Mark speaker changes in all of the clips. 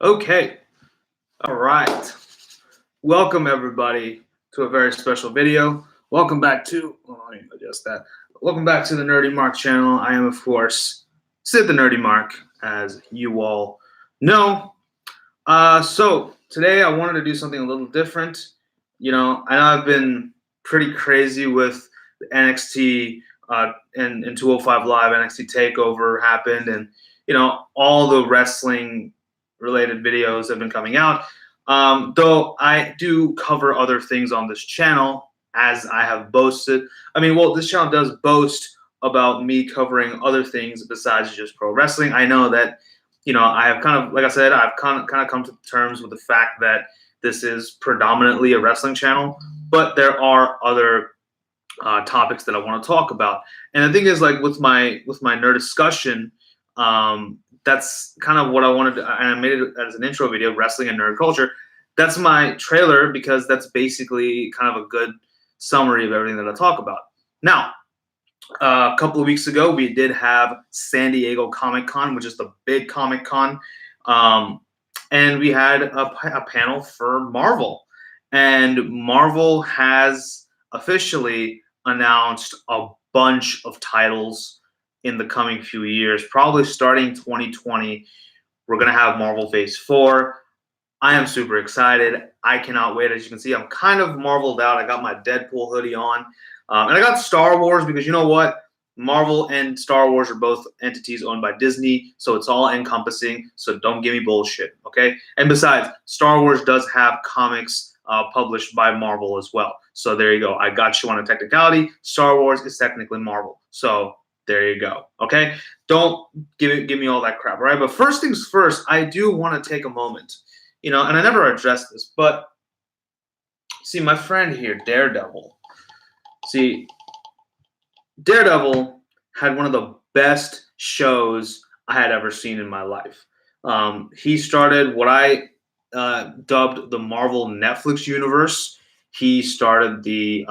Speaker 1: Okay, all right. Welcome everybody to a very special video. Welcome back to, let me adjust that. Welcome back to the Nerdy Mark channel. I am, of course, Sid the Nerdy Mark, as you all know. So today I wanted to do something a little different. I know I've been pretty crazy with the NXT and 205 Live NXT Takeover happened, and all the wrestling related videos have been coming out. Though I do cover other things on this channel, as I have boasted. This channel does boast about me covering other things besides just pro wrestling. I know that I have kind of, like I said, I've kind of come to terms with the fact that this is predominantly a wrestling channel, but there are other topics that I want to talk about. And the thing is, like with my nerd discussion, that's kind of what I wanted to, and I made it as an intro video, wrestling and nerd culture. That's my trailer because that's basically kind of a good summary of everything that I talk about. Now, a couple of weeks ago, we did have San Diego Comic-Con, which is the big Comic-Con, and we had a panel for Marvel. And Marvel has officially announced a bunch of titles in the coming few years, probably starting 2020. We're going to have Marvel Phase 4. I am super excited. I cannot wait. As you can see, I'm kind of Marveled out. I got my Deadpool hoodie on. And I got Star Wars because you know what? Marvel and Star Wars are both entities owned by Disney, so it's all encompassing. So don't give me bullshit, okay? And besides, Star Wars does have comics published by Marvel as well. So there you go. I got you on a technicality. Star Wars is technically Marvel. So there you go, okay? Don't give me all that crap, all right? But first things first, I do want to take a moment, and I never addressed this, but see, my friend here, Daredevil. See, Daredevil had one of the best shows I had ever seen in my life. He started what I dubbed the Marvel Netflix universe. He started the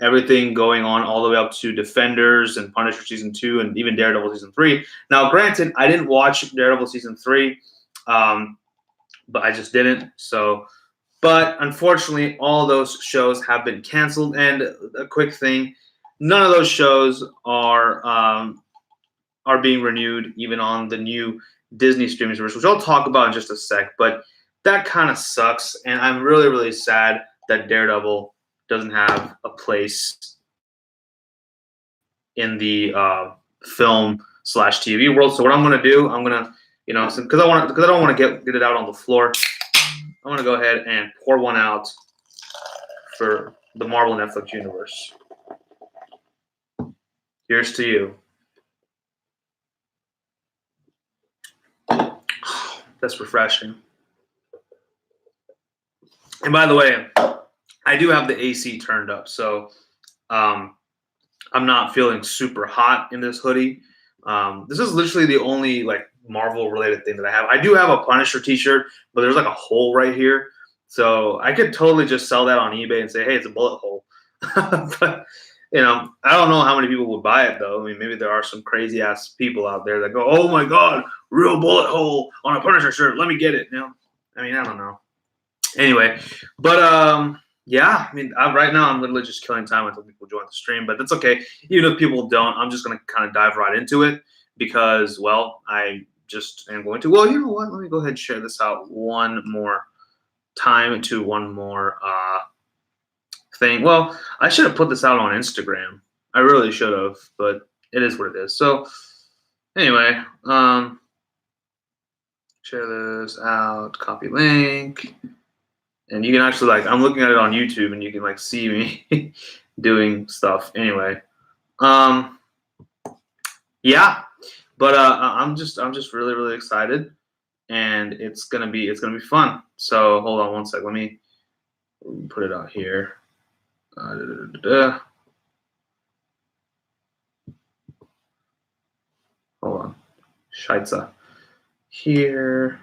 Speaker 1: everything going on all the way up to Defenders and Punisher Season 2 and even Daredevil Season 3. Now, granted, I didn't watch Daredevil Season 3, but I just didn't. But unfortunately, all those shows have been canceled. And a quick thing, none of those shows are being renewed, even on the new Disney streaming service, which I'll talk about in just a sec. But that kind of sucks, and I'm really, really sad that Daredevil doesn't have a place in the film/TV world. So what I'm gonna do, I'm gonna, because I don't want to get it out on the floor. I'm going to go ahead and pour one out for the Marvel Netflix universe. Here's to you. That's refreshing. And by the way, I do have the AC turned up, so I'm not feeling super hot in this hoodie. This is literally the only Marvel related thing that I have. I do have a Punisher t-shirt, but there's a hole right here. So I could totally just sell that on eBay and say, hey, it's a bullet hole. But, I don't know how many people would buy it though. I mean, maybe there are some crazy ass people out there that go, oh my God, real bullet hole on a Punisher shirt. Let me get it. I don't know. Anyway, but, yeah, right now I'm literally just killing time until people join the stream, but that's okay. Even if people don't, I'm just going to kind of dive right into it because, well, I just am going to, well, you know what? Let me go ahead and share this out one more time to one more thing. Well, I should have put this out on Instagram. I really should have, but it is what it is. So anyway, share this out, copy link. And you can actually I'm looking at it on YouTube, and you can see me doing stuff. Anyway, yeah, but I'm just really, really excited, and it's gonna be fun. So hold on one sec. Let me put it out here. Hold on, Scheitzer. Here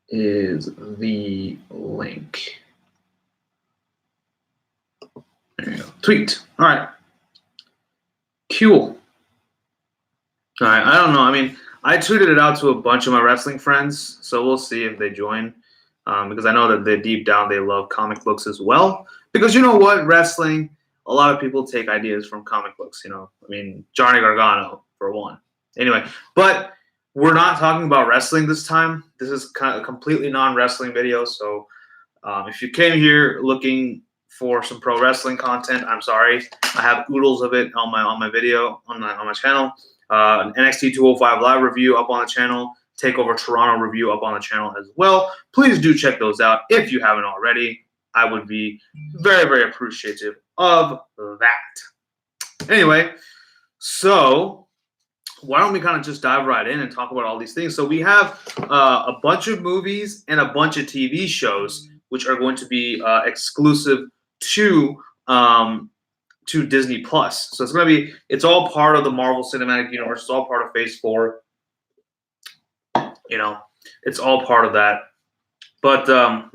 Speaker 1: is the link. There you go. Tweet. All right. Cool. All right. I don't know. I tweeted it out to a bunch of my wrestling friends, so we'll see if they join. Because I know that they deep down they love comic books as well. Because you know what, wrestling, a lot of people take ideas from comic books. You know, I mean, Johnny Gargano for one. Anyway, but we're not talking about wrestling this time. This is kind of a completely non-wrestling video. So if you came here looking for some pro wrestling content, I'm sorry. I have oodles of it on my video on my channel. An NXT 205 live review up on the channel. Takeover Toronto review up on the channel as well. Please do check those out if you haven't already. I would be very, very appreciative of that. Anyway, so why don't we kind of just dive right in and talk about all these things? So we have a bunch of movies and a bunch of TV shows which are going to be exclusive to Disney Plus. So it's all part of the Marvel Cinematic Universe. It's all part of Phase 4. You know, it's all part of that. But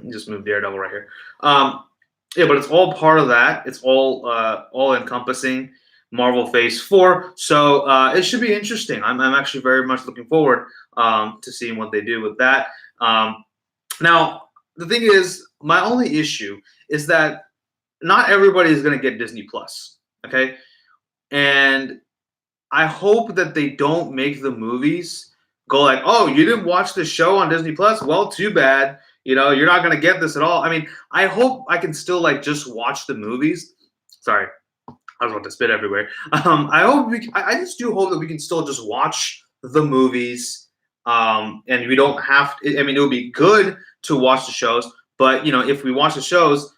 Speaker 1: just move Daredevil right here. Yeah, but it's all part of that. It's all encompassing Marvel Phase 4. So it should be interesting. I'm actually very much looking forward to seeing what they do with that. Now, the thing is, my only issue is that not everybody is going to get Disney Plus. Okay, and I hope that they don't make the movies go like, oh, you didn't watch the show on Disney Plus? Well, too bad. You know, you're not going to get this at all. I mean, I hope I can still like just watch the movies. Sorry, I was about to spit everywhere. I just do hope that we can still just watch the movies. And we don't have to, I mean, it would be good to watch the shows, but you know, if we watch the shows,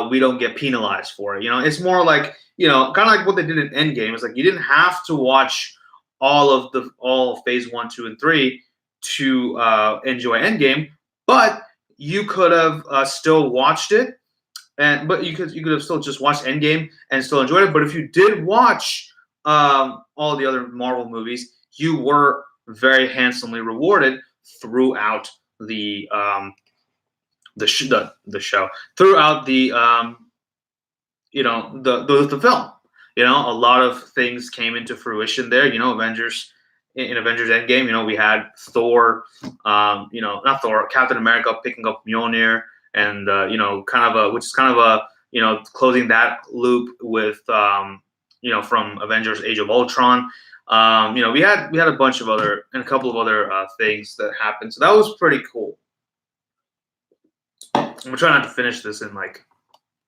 Speaker 1: we don't get penalized for it. You know, it's more like, you know, kind of like what they did in Endgame. It's like you didn't have to watch all of Phase 1, 2, and 3 to enjoy Endgame, but you could have still watched it, but you could have still just watched Endgame and still enjoyed it. But if you did watch all the other Marvel movies, you were very handsomely rewarded throughout the show, throughout the you know, the film. You know, a lot of things came into fruition there. You know, Avengers Endgame, you know, we had Thor, you know, not Thor, Captain America picking up Mjolnir, and you know, which is kind of a, you know, closing that loop with you know, from Avengers Age of Ultron. You know, we had a bunch of other and a couple of other things that happened, so that was pretty cool. I'm gonna try not to finish this in like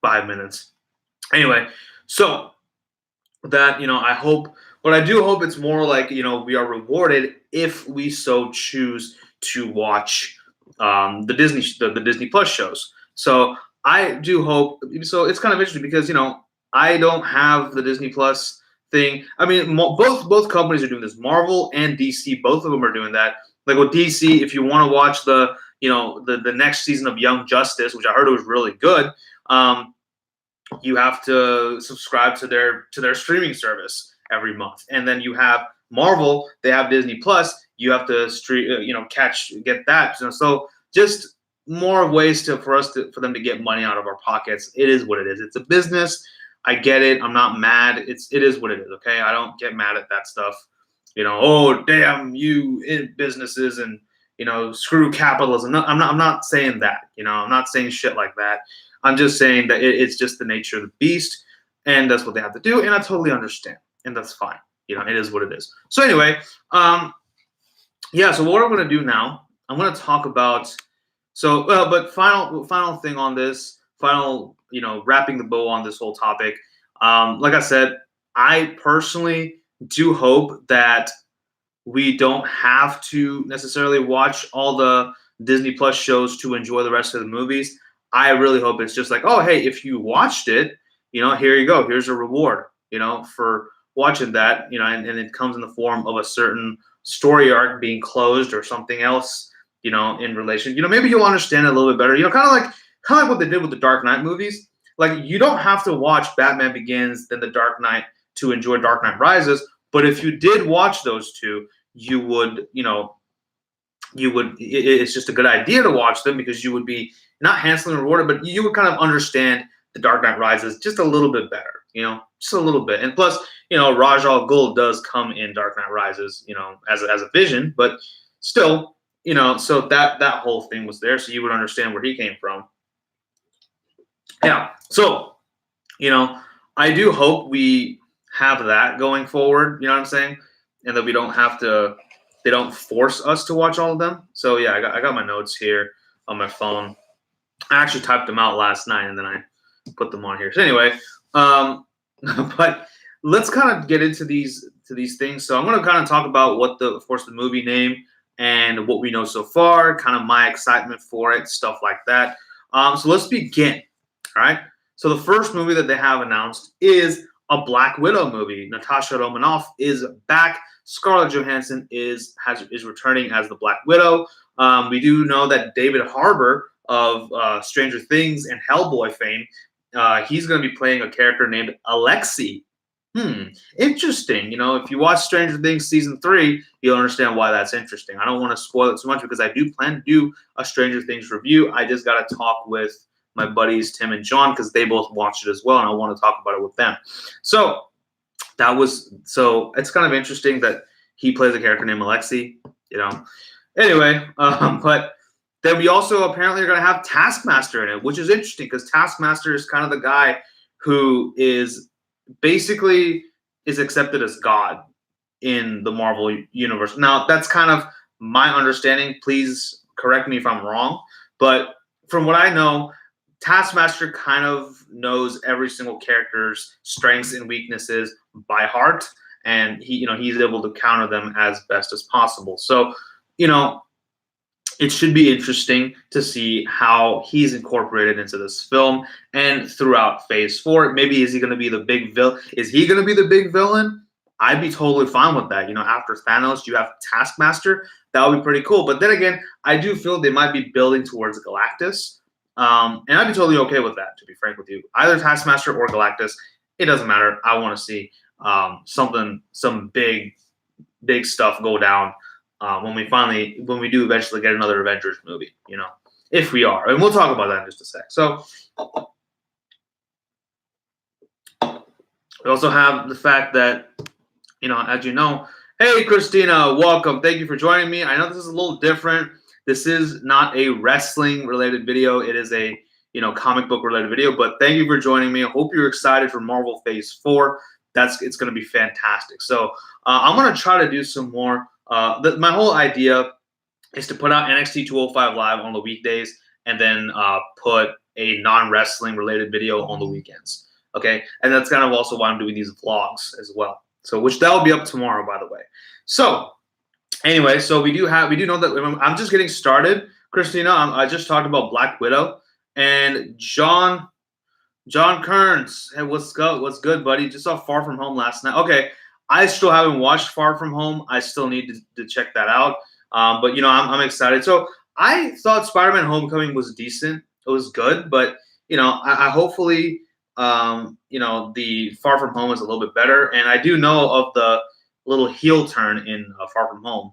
Speaker 1: 5 minutes. Anyway, so that, you know, I do hope it's more like, you know, we are rewarded if we so choose to watch the Disney Plus shows. So I do hope. So it's kind of interesting because, you know, I don't have the Disney Plus thing. I mean, both companies are doing this. Marvel and DC, both of them are doing that. Like with DC, if you want to watch the next season of Young Justice, which I heard was really good, you have to subscribe to their streaming service every month. And then you have Marvel, they have Disney Plus, you have to get that. So just more ways for them to get money out of our pockets. It is what it is. It's a business. I get it. I'm not mad. It is what it is. Okay, I don't get mad at that stuff. You know, oh damn you in businesses and, you know, screw capitalism. No, I'm not saying that. You know, I'm not saying shit like that. I'm just saying that it's just the nature of the beast, and that's what they have to do, and I totally understand, and that's fine. You know, it is what it is. So anyway, yeah. So what I'm going to do now, I'm going to talk about. So, but final thing on this, you know, wrapping the bow on this whole topic. Like I said, I personally do hope that we don't have to necessarily watch all the Disney Plus shows to enjoy the rest of the movies. I really hope it's just like, oh, hey, if you watched it, you know, here you go. Here's a reward, you know, for watching that, you know, and it comes in the form of a certain story arc being closed or something else, you know, in relation. You know, maybe you'll understand it a little bit better. You know, kind of like what they did with the Dark Knight movies. Like, you don't have to watch Batman Begins, then The Dark Knight to enjoy Dark Knight Rises. But if you did watch those two, you would, you know, it's just a good idea to watch them because you would be not handsomely rewarded, but you would kind of understand The Dark Knight Rises just a little bit better. just a little bit. And plus, Raj Al Ghul does come in Dark Knight Rises, as a Vision, but still, so that whole thing was there, so you would understand where he came from. Yeah, so I do hope we have that going forward. You know what I'm saying, and that we don't have to. They don't force us to watch all of them. So yeah, I got my notes here on my phone. I actually typed them out last night and then I put them on here. So anyway, but let's kind of get into these things. So I'm going to kind of talk about of course, the movie name and what we know so far, kind of my excitement for it, stuff like that. So let's begin. All right. So the first movie that they have announced is a Black Widow movie. Natasha Romanoff is back. Scarlett Johansson is returning as the Black Widow. We do know that David Harbour of Stranger Things and Hellboy fame, he's going to be playing a character named Alexei. Interesting. If you watch Stranger Things season 3, you'll understand why that's interesting. I don't want to spoil it too much because I do plan to do a Stranger Things review. I just got to talk with my buddies Tim and John because they both watched it as well, and I want to talk about it with them. So it's kind of interesting that he plays a character named Alexei. Anyway, but then we also apparently are going to have Taskmaster in it, which is interesting because Taskmaster is kind of the guy who is basically accepted as God in the Marvel universe. Now, that's kind of my understanding. Please correct me if I'm wrong, but from what I know, Taskmaster kind of knows every single character's strengths and weaknesses by heart, and he's able to counter them as best as possible. So, it should be interesting to see how he's incorporated into this film and throughout Phase 4. Maybe is he going to be the big villain? Is he going to be the big villain? I'd be totally fine with that. After Thanos, you have Taskmaster. That would be pretty cool. But then again, I do feel they might be building towards Galactus. And I'd be totally okay with that, to be frank with you. Either Taskmaster or Galactus, it doesn't matter. I want to see some big stuff go down when we do eventually get another Avengers movie, if we are. And we'll talk about that in just a sec. So we also have the fact that, as you know, hey, Christina, welcome. Thank you for joining me. I know this is a little different. This is not a wrestling-related video. It is a, comic book-related video. But thank you for joining me. I hope you're excited for Marvel Phase 4. It's going to be fantastic. So I'm going to try to do some more. My whole idea is to put out NXT 205 Live on the weekdays and then put a non-wrestling-related video on the weekends. Okay? And that's kind of also why I'm doing these vlogs as well. So which that will be up tomorrow, by the way. So anyway, so we do know that I'm just getting started, Christina. I just talked about Black Widow and John Kearns. Hey, what's good, buddy? Just saw Far From Home last night. Okay, I still haven't watched Far From Home. I still need to check that out. But I'm excited. So I thought Spider-Man: Homecoming was decent. It was good, but I hopefully the Far From Home is a little bit better. And I do know of the little heel turn in Far From Home.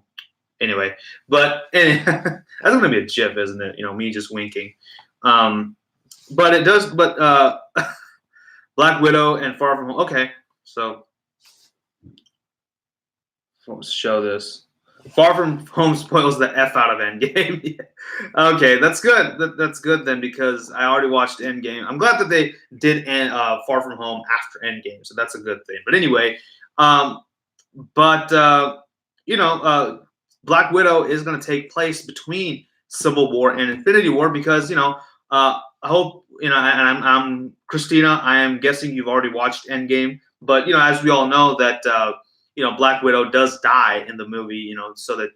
Speaker 1: Anyway, but that's going to be a gif, isn't it? Me just winking. But it does. But Black Widow and Far From Home. Okay, so let's show this. Far From Home spoils the F out of Endgame. Okay, that's good. That's good then because I already watched Endgame. I'm glad that they did Far From Home after Endgame, so that's a good thing. But anyway, Black Widow is going to take place between Civil War and Infinity War because I hope and I'm Christina. I am guessing you've already watched Endgame, but as we all know that Black Widow does die in the movie, so that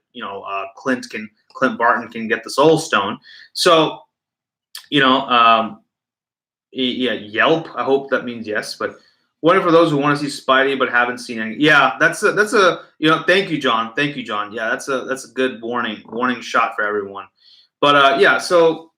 Speaker 1: Clint Barton can get the Soul Stone. So yeah, Yelp. I hope that means yes, but. Wondering for those who want to see Spidey but haven't seen any. Yeah, that's a thank you, John. Thank you, John. Yeah, that's a good warning shot for everyone. But yeah, so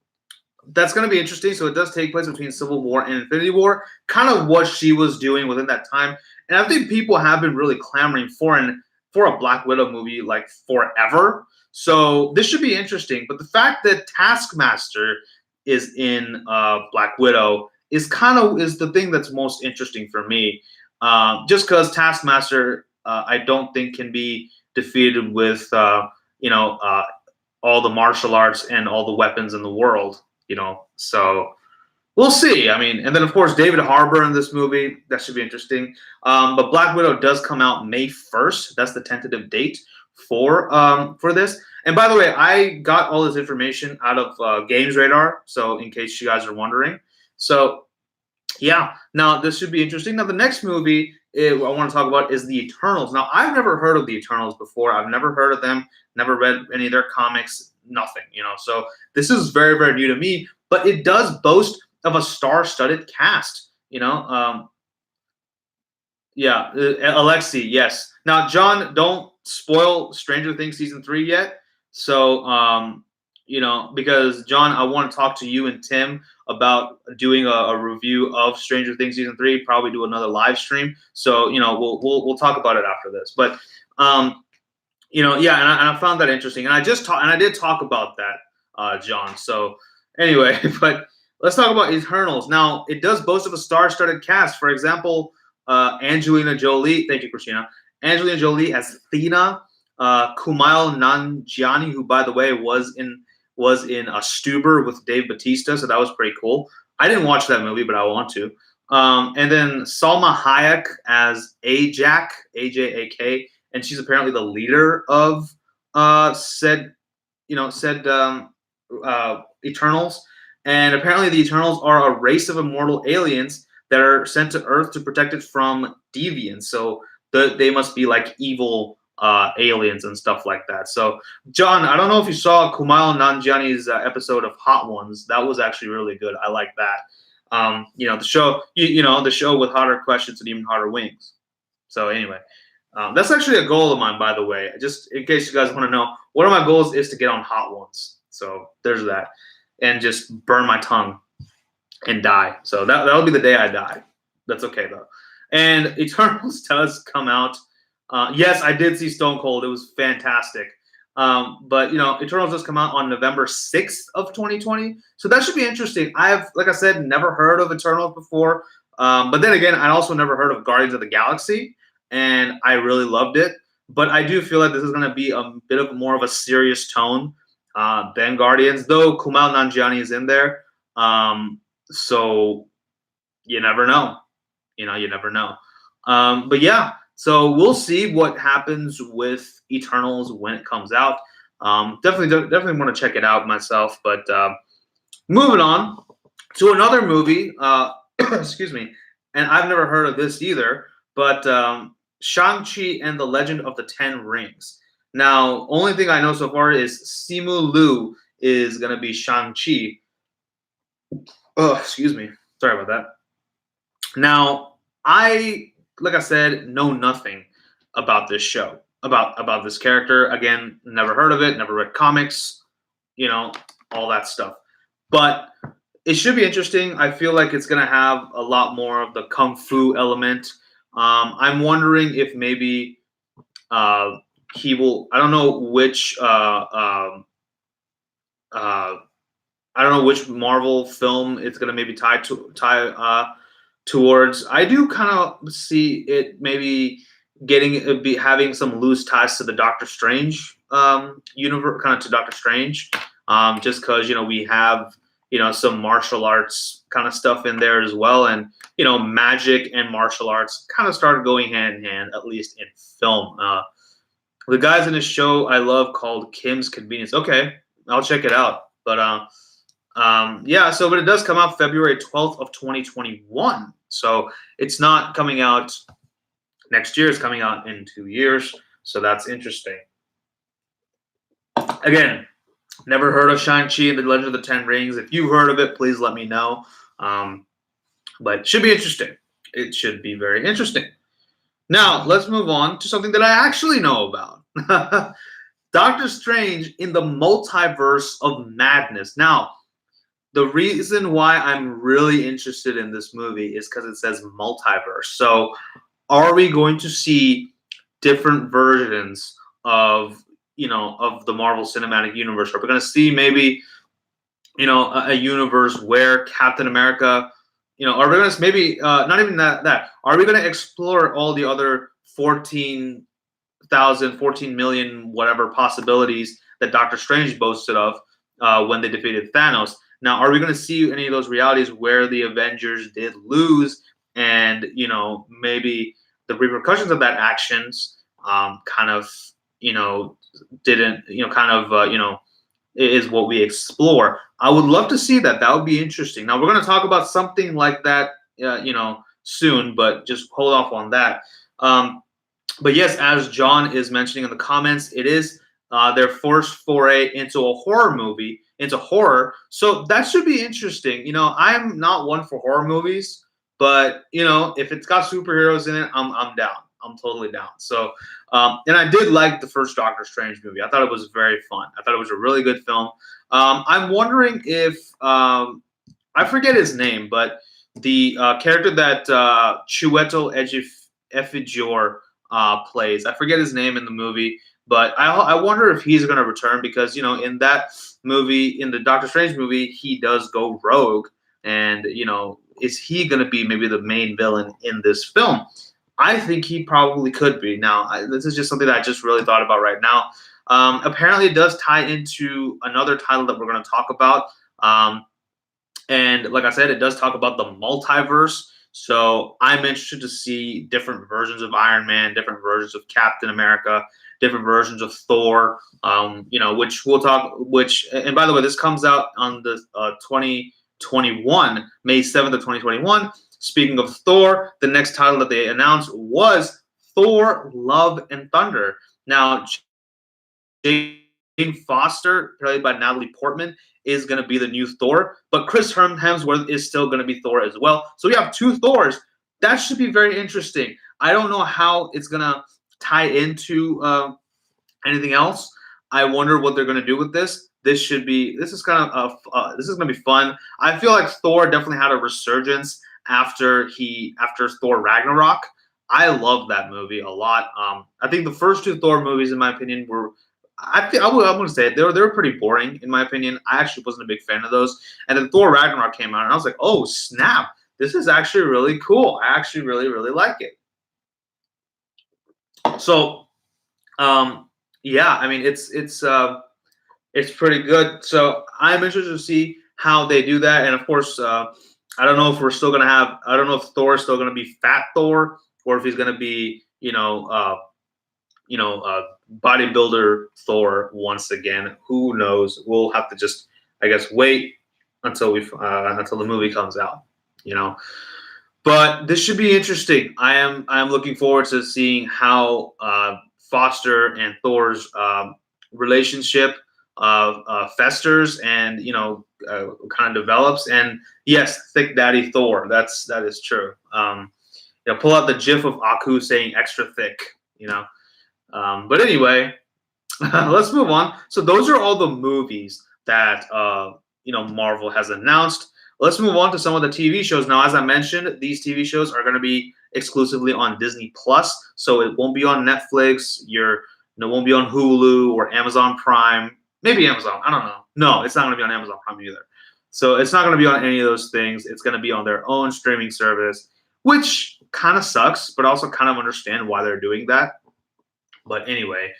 Speaker 1: that's going to be interesting. So it does take place between Civil War and Infinity War, kind of what she was doing within that time. And I think people have been really clamoring for a Black Widow movie like forever. So this should be interesting. But the fact that Taskmaster is in Black Widow is the thing that's most interesting for me. Just because Taskmaster, I don't think can be defeated with all the martial arts and all the weapons in the world. So we'll see. I mean, and then of course David Harbour in this movie. That should be interesting. But Black Widow does come out May 1st. That's the tentative date for this. And by the way, I got all this information out of Games Radar. So in case you guys are wondering, so yeah. Now this should be interesting. Now the next movie I want to talk about is the Eternals. Now I've never heard of the Eternals before. I've never heard of them. Never read any of their comics. Nothing. So this is very, very new to me. But it does boast of a star-studded cast. Yeah, Alexi, yes. Now, John, don't spoil Stranger Things season 3 yet. So, because John, I want to talk to you and Tim about doing a review of Stranger Things season 3. Probably do another live stream. So, we'll talk about it after this. But, yeah, and I found that interesting, and I did talk about that, John. So, anyway, but. Let's talk about Eternals. Now, it does boast of a star-studded cast. For example, Angelina Jolie. Thank you, Christina. Angelina Jolie as Athena. Kumail Nanjiani, who, by the way, was in a Stuber with Dave Bautista, so that was pretty cool. I didn't watch that movie, but I want to. And then Salma Hayek as Ajak, Ajak, and she's apparently the leader of said Eternals. And apparently the Eternals are a race of immortal aliens that are sent to Earth to protect it from deviants. So they must be like evil aliens and stuff like that. So, John, I don't know if you saw Kumail Nanjiani's episode of Hot Ones. That was actually really good. I like that. The show, the show with hotter questions and even hotter wings. So anyway, that's actually a goal of mine, by the way. Just in case you guys want to know, one of my goals is to get on Hot Ones. So there's that. And just burn my tongue and die. So that'll be the day I die. That's okay though. And Eternals does come out. Yes, I did see Stone Cold. It was fantastic. But Eternals does come out on November 6th of 2020. So that should be interesting. I've, like I said, never heard of Eternals before. But then again, I also never heard of Guardians of the Galaxy, and I really loved it. But I do feel like this is going to be a bit of more of a serious tone than Guardians, though Kumail Nanjiani is in there. So you never know. You never know. But yeah, so we'll see what happens with Eternals when it comes out. Definitely want to check it out myself. But moving on to another movie. Excuse me. And I've never heard of this either. But Shang-Chi and the Legend of the Ten Rings. Now, only thing I know so far is Simu Liu is going to be Shang-Chi. Oh, excuse me. Sorry about that. Now, like I said, know nothing about this show, about this character. Again, never heard of it, never read comics, all that stuff. But it should be interesting. I feel like it's going to have a lot more of the kung fu element. I'm wondering if maybe he will. I don't know which. I don't know which Marvel film it's going to maybe tie towards. I do kind of see it maybe having some loose ties to the Doctor Strange universe, kind of to Doctor Strange, just because we have some martial arts kind of stuff in there as well, and magic and martial arts kind of started going hand in hand, at least in film. The guys in this show I love called Kim's Convenience. Okay, I'll check it out. But yeah, but it does come out February 12th of 2021. So it's not coming out next year. It's coming out in 2 years. So that's interesting. Again, never heard of Shang-Chi and the Legend of the Ten Rings. If you've heard of it, please let me know. But it should be interesting. It should be very interesting. Now, let's move on to something that I actually know about. Doctor Strange in the Multiverse of Madness. Now, the reason why I'm really interested in this movie is because it says multiverse. So, are we going to see different versions of the Marvel Cinematic Universe? Are we going to see maybe, a universe where Captain America are we gonna maybe not even that? Are we gonna explore all the other 14 million, whatever possibilities that Doctor Strange boasted of when they defeated Thanos? Now, are we going to see any of those realities where the Avengers did lose, and maybe the repercussions of that actions kind of didn't kind of is what we explore. I would love to see that. That would be interesting. Now we're going to talk about something like that, soon, but just hold off on that. But yes, as John is mentioning in the comments, it is their first foray into a horror movie, into horror. So that should be interesting. I'm not one for horror movies, but if it's got superheroes in it, I'm down. I'm totally down. So, and I did like the first Doctor Strange movie. I thought it was very fun. I thought it was a really good film. I'm wondering if I forget his name, but the character that Chiwetel Ejiofor plays. I forget his name in the movie, but I wonder if he's going to return because in that movie, in the Doctor Strange movie, he does go rogue, and is he going to be maybe the main villain in this film? I think he probably could be. Now, this is just something that I just really thought about right now. Apparently, it does tie into another title that we're going to talk about. And like I said, it does talk about the multiverse. So I'm interested to see different versions of Iron Man, different versions of Captain America, different versions of Thor. Which we'll talk. And by the way, this comes out on the 2021, May 7th of 2021. Speaking of Thor, the next title that they announced was Thor: Love and Thunder. Now, Jane Foster, played by Natalie Portman, is going to be the new Thor, but Chris Hemsworth is still going to be Thor as well. So we have two Thors. That should be very interesting. I don't know how it's going to tie into anything else. I wonder what they're going to do with this. This is going to be fun. I feel like Thor definitely had a resurgence after Thor Ragnarok. I love that movie a lot. I think the first two Thor movies, in my opinion, were I'm going to say it. They were pretty boring, in my opinion. I actually wasn't a big fan of those. And then Thor Ragnarok came out, and I was like, oh, snap. This is actually really cool. I actually really, really like it. So, yeah, I mean, it's pretty good. So I'm interested to see how they do that. And, of course, I don't know if we're still going to have – I don't know if Thor is still going to be Fat Thor or if he's going to be, bodybuilder Thor once again. Who knows? We'll have to just, I guess, wait until until the movie comes out. But this should be interesting. I am looking forward to seeing how Foster and Thor's relationship festers and kind of develops. And yes, Thick Daddy Thor. That is true. Pull out the GIF of Aku saying extra thick. But anyway, let's move on. So those are all the movies that Marvel has announced. Let's move on to some of the TV shows. Now, as I mentioned, these TV shows are going to be exclusively on Disney Plus, so it won't be on Netflix. It won't be on Hulu or Amazon Prime. Maybe Amazon. I don't know. No, it's not going to be on Amazon Prime either. So it's not going to be on any of those things. It's going to be on their own streaming service, which kind of sucks, but also kind of understand why they're doing that. But anyway,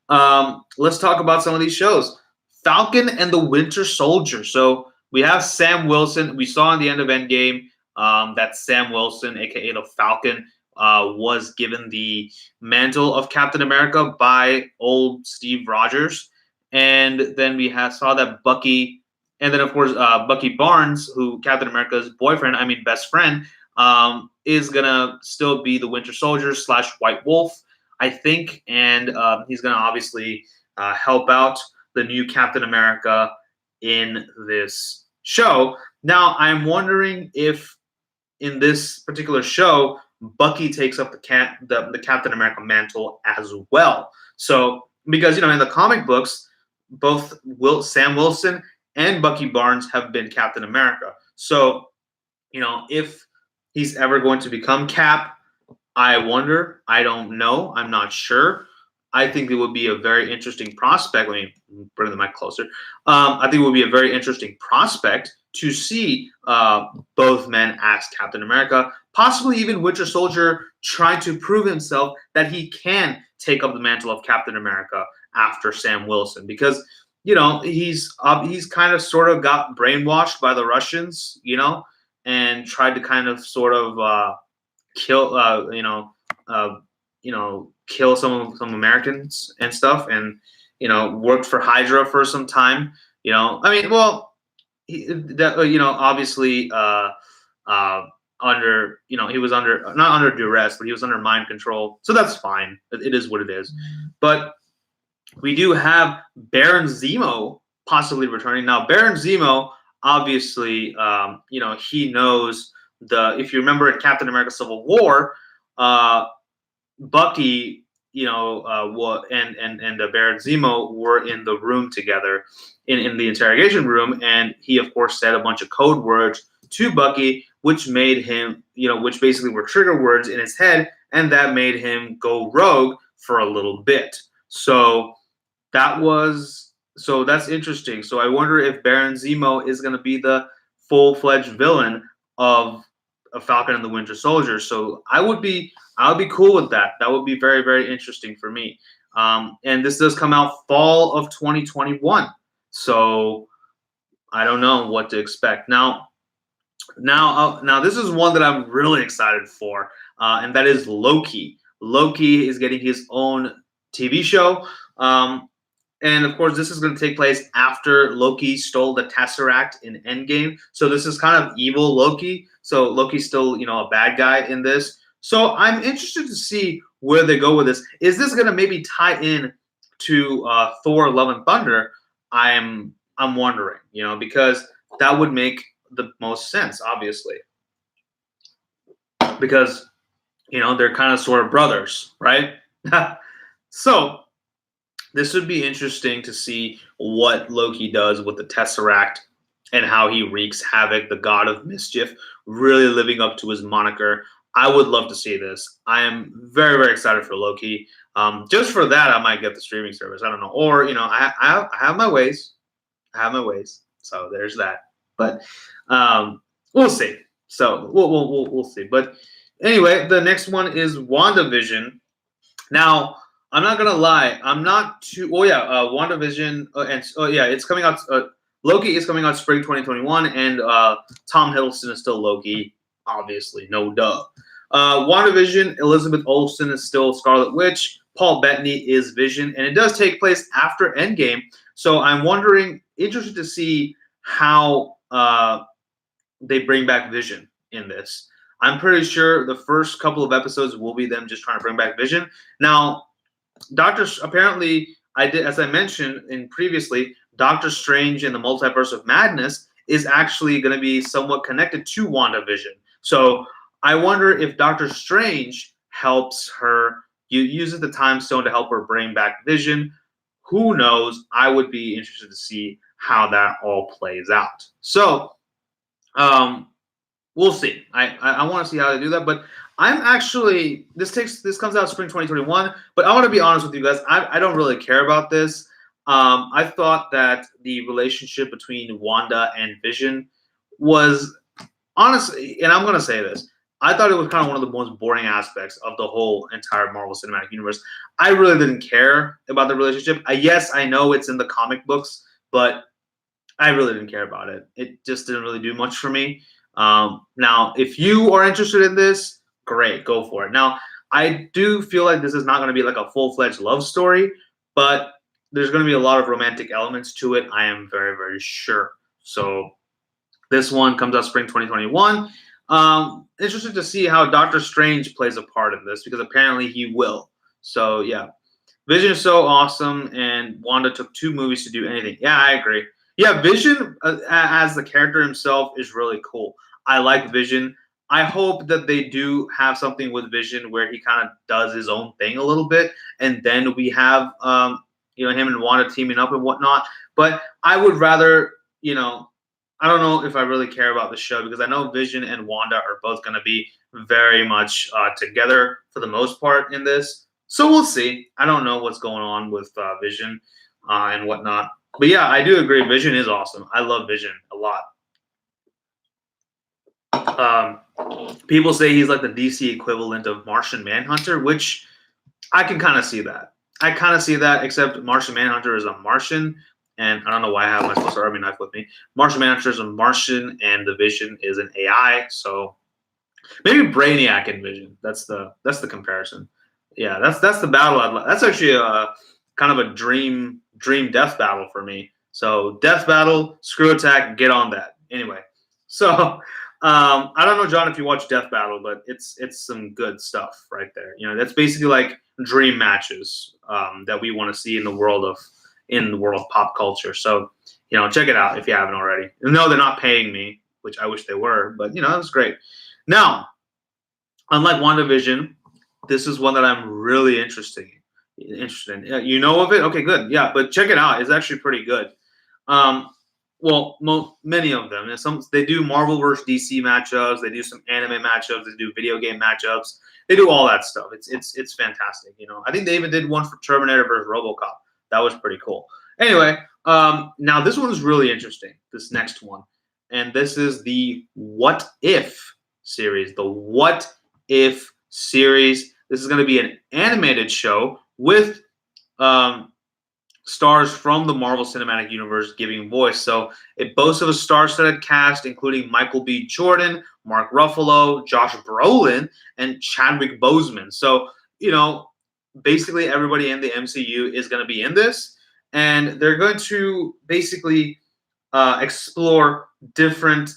Speaker 1: let's talk about some of these shows. Falcon and the Winter Soldier. So we have Sam Wilson. We saw in the end of Endgame that Sam Wilson, a.k.a. the Falcon, was given the mantle of Captain America by old Steve Rogers. And then we saw that Bucky, and then, of course, Bucky Barnes, who Captain America's best friend, is going to still be the Winter Soldier / White Wolf, I think. And he's going to obviously help out the new Captain America in this show. Now, I'm wondering if in this particular show, Bucky takes up the Captain America mantle as well. So, because, in the comic books, both Sam Wilson and Bucky Barnes have been Captain America. So, if he's ever going to become Cap, I wonder. I don't know. I'm not sure. I think it would be a very interesting prospect. Let me bring the mic closer. I think it would be a very interesting prospect to see both men as Captain America, possibly even Winter Soldier trying to prove himself that he can take up the mantle of Captain America after Sam Wilson, because he's kind of sort of got brainwashed by the Russians, and tried to kind of sort of kill kill some Americans and stuff, and worked for Hydra for some time. Obviously under he was under, not under duress, but he was under mind control, so that's fine. It is what it is. But we do have Baron Zemo possibly returning. Now, Baron Zemo, obviously, he knows if you remember in Captain America Civil War, Bucky, and Baron Zemo were in the room together, in the interrogation room, and he, of course, said a bunch of code words to Bucky, which made him, which basically were trigger words in his head, and that made him go rogue for a little bit. So that's interesting. So I wonder if Baron Zemo is going to be the full-fledged villain of Falcon and the Winter Soldier. So I would be cool with that. That would be very, very interesting for me. And this does come out fall of 2021. So I don't know what to expect. Now this is one that I'm really excited for, and that is Loki. Loki is getting his own TV show. And of course, this is going to take place after Loki stole the Tesseract in Endgame. So this is kind of evil Loki. So Loki's still, a bad guy in this. So I'm interested to see where they go with this. Is this going to maybe tie in to Thor: Love and Thunder? I'm wondering, because that would make the most sense, obviously, because they're kind of sort of brothers, right? So this would be interesting to see what Loki does with the Tesseract and how he wreaks havoc, the god of mischief, really living up to his moniker. I would love to see this. I am very, very excited for Loki. Just for that, I might get the streaming service. I don't know. Or, I have my ways. So there's that. But we'll see. So we'll see. But anyway, the next one is Wanda Vision. Now, I'm not gonna lie. I'm not too. Oh yeah, Wanda Vision, it's coming out. Loki is coming out spring 2021, and Tom Hiddleston is still Loki, obviously, no duh. Wanda Vision, Elizabeth Olsen is still Scarlet Witch. Paul Bettany is Vision, and it does take place after Endgame. So I'm interested to see how they bring back Vision in this. I'm pretty sure the first couple of episodes will be them just trying to bring back Vision. Now, apparently, as I mentioned previously, Doctor Strange in the Multiverse of Madness is actually going to be somewhat connected to WandaVision. So I wonder if Doctor Strange helps her, uses the Time Stone to help her bring back Vision. Who knows? I would be interested to see how that all plays out. So we'll see. I want to see how they do that, but I'm actually this comes out spring 2021, but I want to be honest with you guys. I don't really care about this. I thought that the relationship between Wanda and Vision was, honestly, and I'm going to say this, I thought it was kind of one of the most boring aspects of the whole entire Marvel Cinematic Universe. I really didn't care about the relationship. Yes, I know it's in the comic books, but I really didn't care about it. It just didn't really do much for me. Now, if you are interested in this, great, go for it. Now, I do feel like this is not going to be like a full-fledged love story, but there's going to be a lot of romantic elements to it. I am very, very sure. So this one comes out spring 2021. Interested to see how Doctor Strange plays a part in this, because apparently he will. So yeah, Vision is so awesome, and Wanda took 2 movies to do anything. Yeah, I agree. Yeah, Vision as the character himself is really cool. I like Vision. I hope that they do have something with Vision where he kind of does his own thing a little bit, and then we have him and Wanda teaming up and whatnot. But I would rather, I don't know if I really care about the show, because I know Vision and Wanda are both going to be very much together for the most part in this. So we'll see. I don't know what's going on with Vision and whatnot. But yeah, I do agree. Vision is awesome. I love Vision a lot. People say he's like the DC equivalent of Martian Manhunter, which I can kind of see that. I kind of see that, except Martian Manhunter is a Martian, and I don't know why I have my Swiss Army knife with me. Martian Manhunter is a Martian, and the Vision is an AI. So maybe Brainiac and Vision. That's the comparison. Yeah, that's the battle. That's actually a kind of a dream death battle for me. So death battle, screw attack, get on that. Anyway, so I don't know, John, if you watch Death Battle, but it's some good stuff right there. You know, that's basically like dream matches that we want to see in the world of pop culture. So you know, check it out if you haven't already. No, they're not paying me, which I wish they were, but you know, that was great. Now, unlike WandaVision, this is one that I'm really interested in. Yeah, you know of it? Okay, good. Yeah, but check it out. It's actually pretty good. Well, many of them. They do Marvel versus DC matchups. They do some anime matchups. They do video game matchups. They do all that stuff. It's fantastic. You know, I think they even did one for Terminator versus RoboCop. That was pretty cool. Anyway, now this one is really interesting. This next one, and this is the What If series. The What If series. This is going to be an animated show with stars from the Marvel Cinematic Universe giving voice. So it boasts of a star-studded cast, including Michael B. Jordan, Mark Ruffalo, Josh Brolin, and Chadwick Boseman. So, you know, basically everybody in the MCU is going to be in this, and they're going to basically explore different,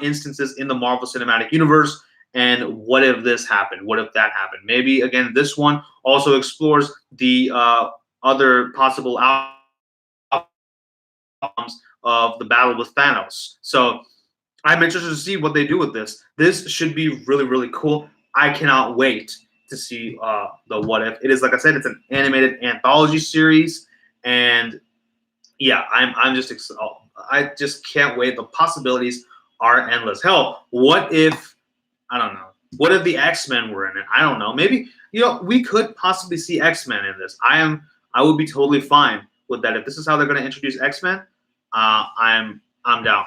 Speaker 1: instances in the Marvel Cinematic Universe. And what if this happened? What if that happened? Maybe, again, this one also explores the other possible outcomes of the battle with Thanos. So I'm interested to see what they do with this. This should be really, really cool. I cannot wait to see the What If. It is, like I said, it's an animated anthology series, and yeah, I just can't wait. The possibilities are endless. Hell, what if, I don't know, what if the X-Men were in it? I don't know. Maybe, you know, we could possibly see X-Men in this. I would be totally fine with that. If this is how they're going to introduce X-Men, I'm down.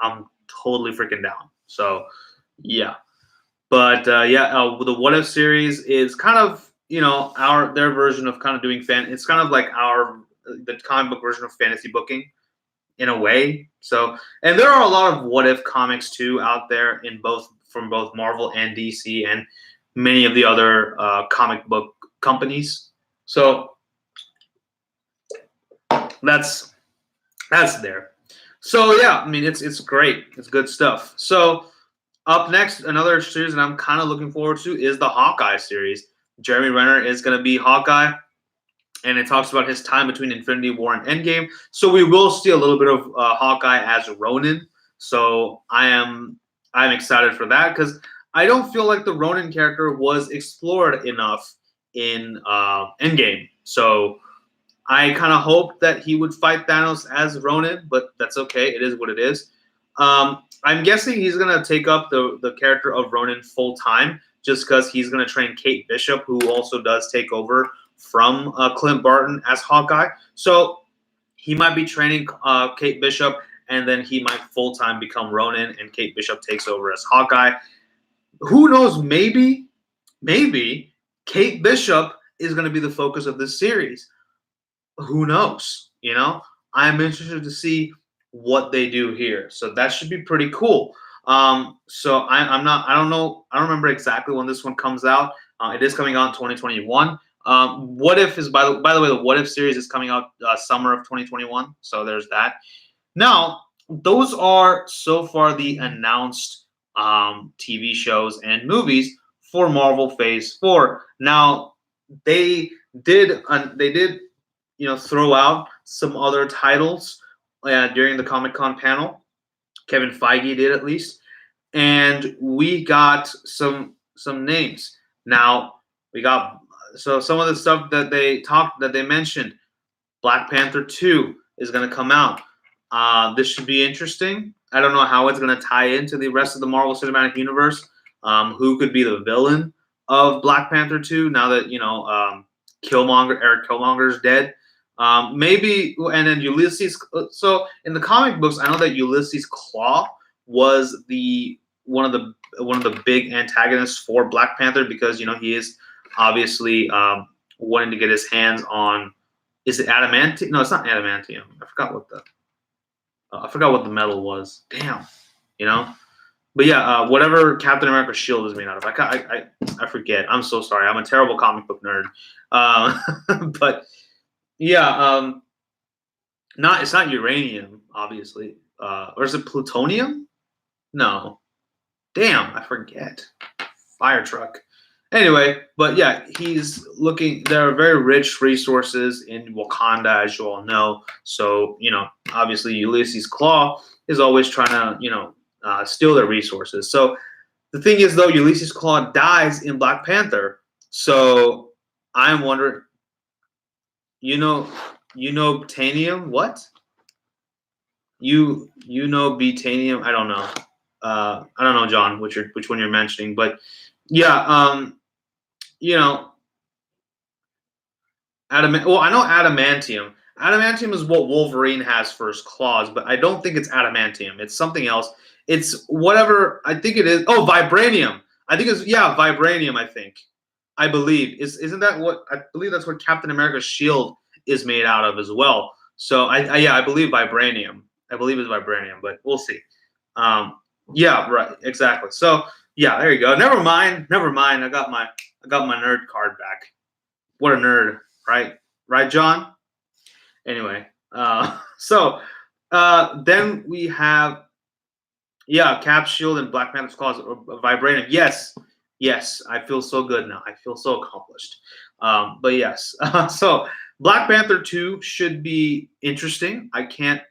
Speaker 1: I'm totally freaking down. So, yeah. But the What If series is kind of, you know, their version of kind of doing It's kind of like the comic book version of fantasy booking in a way. So, and there are a lot of What If comics too out there from both Marvel and DC and many of the other comic book companies. So that's there. So yeah, I mean it's great. It's good stuff. So up next, another series that I'm kind of looking forward to is the Hawkeye series. Jeremy Renner is going to be Hawkeye, and it talks about his time between Infinity War and Endgame. So we will see a little bit of Hawkeye as Ronin. So I'm excited for that because I don't feel like the Ronin character was explored enough in Endgame. So I kind of hoped that he would fight Thanos as Ronin, but that's okay. It is what it is. I'm guessing he's going to take up the character of Ronin full time just because he's going to train Kate Bishop, who also does take over from Clint Barton as Hawkeye. So he might be training Kate Bishop, and then he might full time become Ronin, and Kate Bishop takes over as Hawkeye. Who knows? Maybe Kate Bishop is going to be the focus of this series. Who knows? You know, I'm interested to see what they do here. So that should be pretty cool. So I don't know. I don't remember exactly when this one comes out. It is coming out in 2021. What If is, by the way, the What If series is coming out summer of 2021. So there's that. Now, those are so far the announced TV shows and movies for Marvel Phase 4. Now, they did throw out some other titles during the Comic-Con panel. Kevin Feige did, at least, and we got some names. Now we got some of the stuff that they mentioned. Black Panther 2 is going to come out. This should be interesting. I don't know how it's going to tie into the rest of the Marvel Cinematic Universe. Who could be the villain of Black Panther 2 now that Eric Killmonger is dead? Maybe, and then Ulysses. So in the comic books, I know that Ulysses Claw was the one of the big antagonists for Black Panther, because he is obviously wanting to get his hands on. Is it adamantium? No, it's not adamantium. I forgot what the metal was. Damn, But yeah, whatever Captain America's shield is made out of. I forget. I'm so sorry. I'm a terrible comic book nerd. But yeah, it's not uranium, obviously. Or is it plutonium? No. Damn, I forget. Fire truck. Anyway, but yeah, he's looking. There are very rich resources in Wakanda, as you all know. So obviously Ulysses Claw is always trying to steal their resources. So the thing is, though, Ulysses Claw dies in Black Panther. So I'm wondering, Botanium? What? Botanium? I don't know. I don't know, John, which one you're mentioning, but yeah, well, I know adamantium. Adamantium is what Wolverine has for his claws, but I don't think it's adamantium. It's something else. It's whatever I think it is. Oh, vibranium. I think it's vibranium. I believe isn't that what I believe that's what Captain America's shield is made out of as well. So I believe vibranium. I believe it's vibranium, but we'll see. Yeah, right, exactly. So yeah, there you go. Never mind. I got my nerd card back. What a nerd, right? Right, John? Anyway, so then we have Cap shield and Black Panther's claws vibranium. Yes, I feel so good now. I feel so accomplished. But yes, so Black Panther 2 should be interesting. I can't.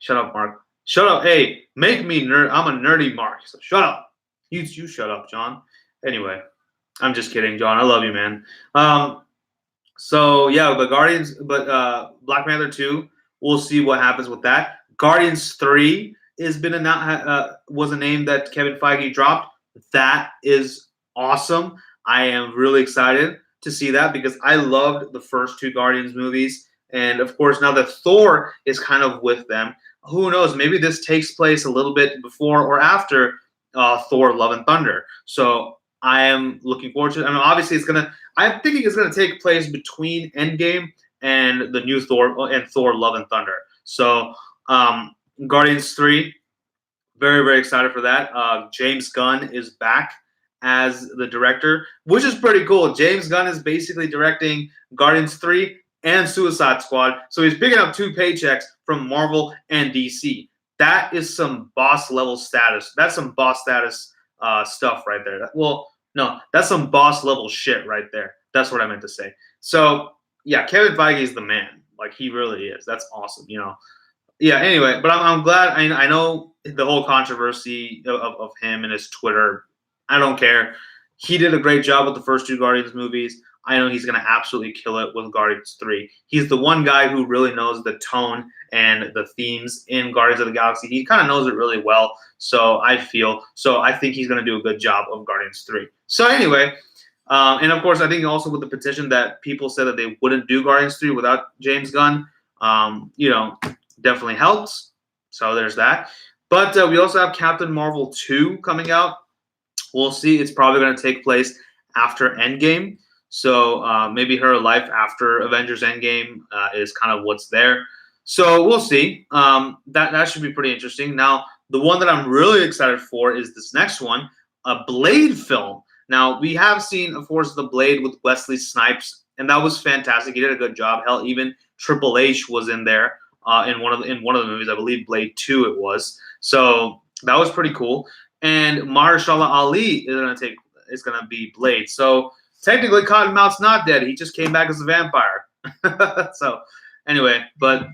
Speaker 1: Shut up, Mark. Shut up. Hey, make me nerd. I'm a nerdy Mark. So shut up. You shut up, John. Anyway, I'm just kidding, John. I love you, man. So yeah, but Black Panther 2, we'll see what happens with that. Guardians 3 was a name that Kevin Feige dropped. That is awesome. I am really excited to see that because I loved the first 2 Guardians movies. And of course, now that Thor is kind of with them, who knows? Maybe this takes place a little bit before or after Thor: Love and Thunder. So I am looking forward to it. I mean, obviously, I'm thinking it's gonna take place between Endgame and the new Thor and Thor: Love and Thunder. So Guardians 3, very, very excited for that. James Gunn is back as the director, which is pretty cool. James Gunn is basically directing Guardians 3 and Suicide Squad. So he's picking up 2 paychecks from Marvel and DC. That is some boss level status. That's some boss status stuff right there. Well, no, that's some boss level shit right there. That's what I meant to say. So yeah, Kevin Feige is the man. Like, he really is. That's awesome. Yeah. Anyway, but I'm glad. I know the whole controversy of him and his Twitter. I don't care. He did a great job with the first 2 Guardians movies. I know he's going to absolutely kill it with Guardians 3. He's the one guy who really knows the tone and the themes in Guardians of the Galaxy. He kind of knows it really well. So I think he's going to do a good job of Guardians 3. So anyway, and of course, I think also with the petition that people said that they wouldn't do Guardians 3 without James Gunn, definitely helps. So there's that. But we also have Captain Marvel 2 coming out. We'll see. It's probably going to take place after Endgame. So maybe her life after Avengers Endgame is kind of what's there. So we'll see. That should be pretty interesting. Now, the one that I'm really excited for is this next one, a Blade film. Now, we have seen, of course, the Blade with Wesley Snipes, and that was fantastic. He did a good job. Hell, even Triple H was in there in one of the movies. I believe Blade 2 it was. So that was pretty cool. And Mahershala Ali is gonna be Blade. So technically, Cottonmouth's not dead. He just came back as a vampire. So anyway, but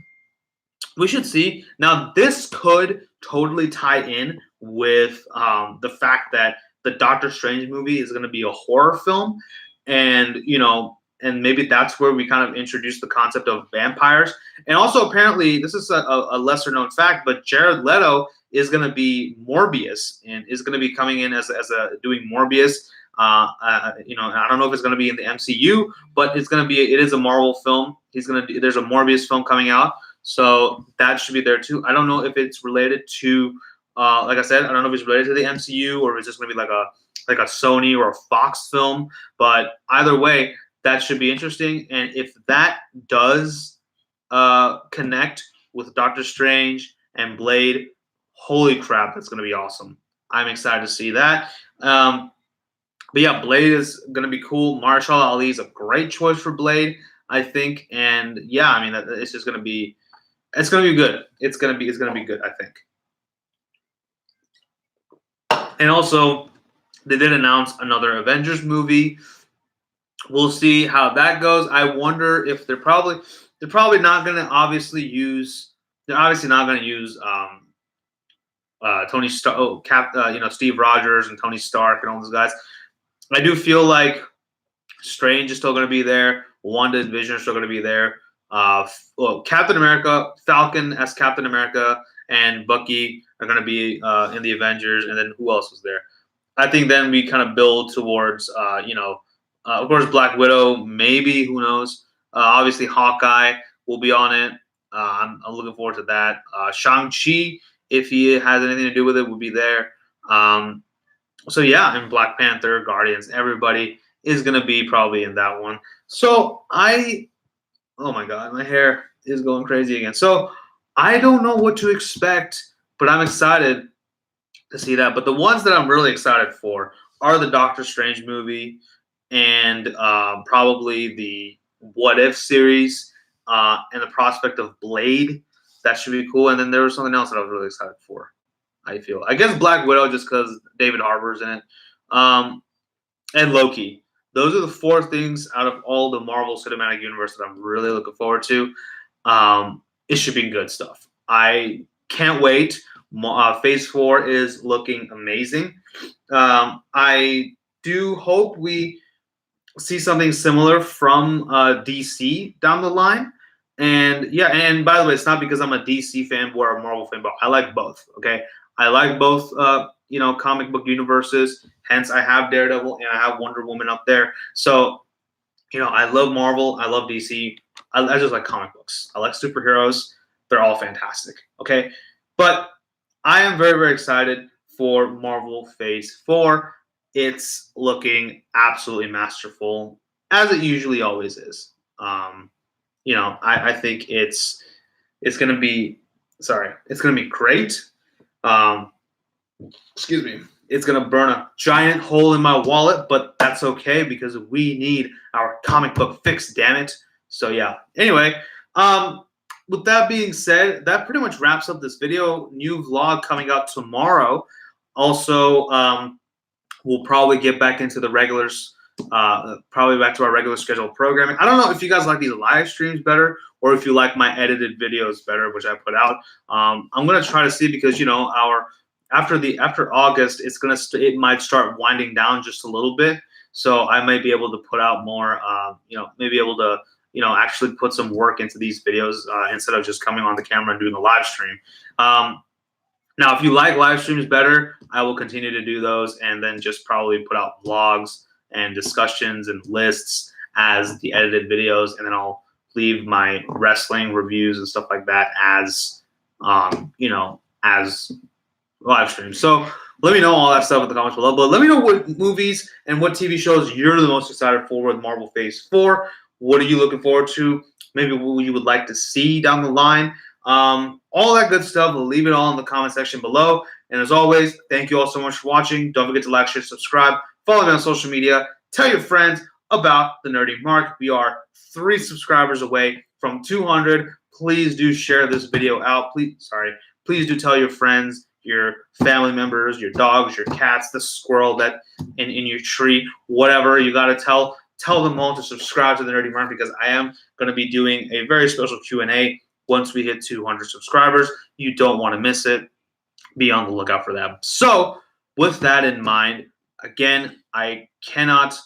Speaker 1: we should see. Now, this could totally tie in with the fact that the Doctor Strange movie is going to be a horror film. And, and maybe that's where we kind of introduce the concept of vampires. And also, apparently, this is a lesser known fact, but Jared Leto is going to be Morbius and is going to be coming in as doing Morbius. I don't know if it's going to be in the MCU, but it is a Marvel film. There's a Morbius film coming out, so that should be there too. I don't know if it's related to Like I said, I don't know if it's related to the MCU or if it's just going to be like a Sony or a Fox film. But either way, that should be interesting. And if that does connect with Doctor Strange and Blade, holy crap, that's going to be awesome. I'm excited to see that. But yeah, Blade is going to be cool. Marshall Ali is a great choice for Blade, I think. And yeah, I mean, it's just going to be, it's going to be good. It's going to be good, I think. And also, they did announce another Avengers movie. We'll see how that goes. I wonder if they're probably not going to obviously use. They're obviously not going to use Tony Stark, Steve Rogers and Tony Stark and all those guys. I do feel like Strange is still going to be there. Wanda and Vision are still going to be there. Captain America, Falcon as Captain America, and Bucky are going to be in the Avengers. And then who else was there? I think then we kind of build towards, of course, Black Widow, maybe, who knows. Obviously, Hawkeye will be on it. I'm looking forward to that. Shang-Chi, if he has anything to do with it, will be there. So yeah, and Black Panther, Guardians, everybody is going to be probably in that one. So oh my God, my hair is going crazy again. So I don't know what to expect, but I'm excited to see that. But the ones that I'm really excited for are the Doctor Strange movie and probably the What If series and the prospect of Blade. That should be cool. And then there was something else that I was really excited for. I guess Black Widow just because David Harbour's in it, and Loki. Those are the 4 things out of all the Marvel Cinematic Universe that I'm really looking forward to. It should be good stuff. I can't wait. Phase 4 is looking amazing. I do hope we see something similar from DC down the line. And yeah, and by the way, it's not because I'm a DC fan or a Marvel fan, but I like both. Okay, I like both. Comic book universes. Hence, I have Daredevil and I have Wonder Woman up there. So, I love Marvel. I love DC. I just like comic books. I like superheroes. They're all fantastic. Okay, but I am very, very excited for Marvel Phase 4. It's looking absolutely masterful, as it usually always is. I think it's going to be great. Excuse me. It's going to burn a giant hole in my wallet, but that's okay because we need our comic book fix, damn it. So yeah. Anyway, with that being said, that pretty much wraps up this video. New vlog coming out tomorrow. Also, we'll probably get back into the regulars, probably back to our regular scheduled programming. I don't know if you guys like these live streams better or if you like my edited videos better, which I put out. I'm gonna try to see because after August, it might start winding down just a little bit. So I might be able to put out more. Maybe able to actually put some work into these videos instead of just coming on the camera and doing the live stream. Now, if you like live streams better, I will continue to do those and then just probably put out vlogs and discussions and lists as the edited videos, and then I'll leave my wrestling reviews and stuff like that as as live streams. So let me know all that stuff in the comments below. But let me know what movies and what TV shows you're the most excited for with Marvel Phase 4. What are you looking forward to? Maybe what you would like to see down the line. All that good stuff. We'll leave it all in the comment section below. And as always, thank you all so much for watching. Don't forget to like, share, subscribe. Follow me on social media. Tell your friends about the Nerdy Mark. We are 3 subscribers away from 200. Please do share this video out. Please do tell your friends, your family members, your dogs, your cats, the squirrel that in your tree, whatever. You got to tell them all to subscribe to the Nerdy Mark because I am going to be doing a very special Q&A once we hit 200 subscribers. You don't want to miss it. Be on the lookout for that. So with that in mind, again, I cannot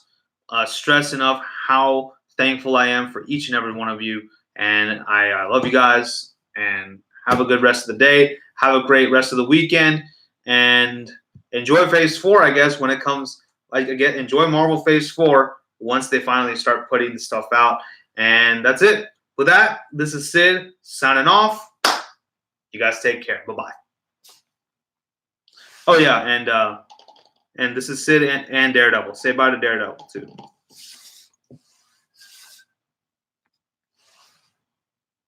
Speaker 1: stress enough how thankful I am for each and every one of you. And I love you guys. And have a good rest of the day. Have a great rest of the weekend. And enjoy Phase 4, I guess, when it comes. Enjoy Marvel Phase 4 once they finally start putting the stuff out. And that's it. With that, this is Sid signing off. You guys take care. Bye-bye. Oh yeah, and this is Sid and Daredevil. Say bye to Daredevil too.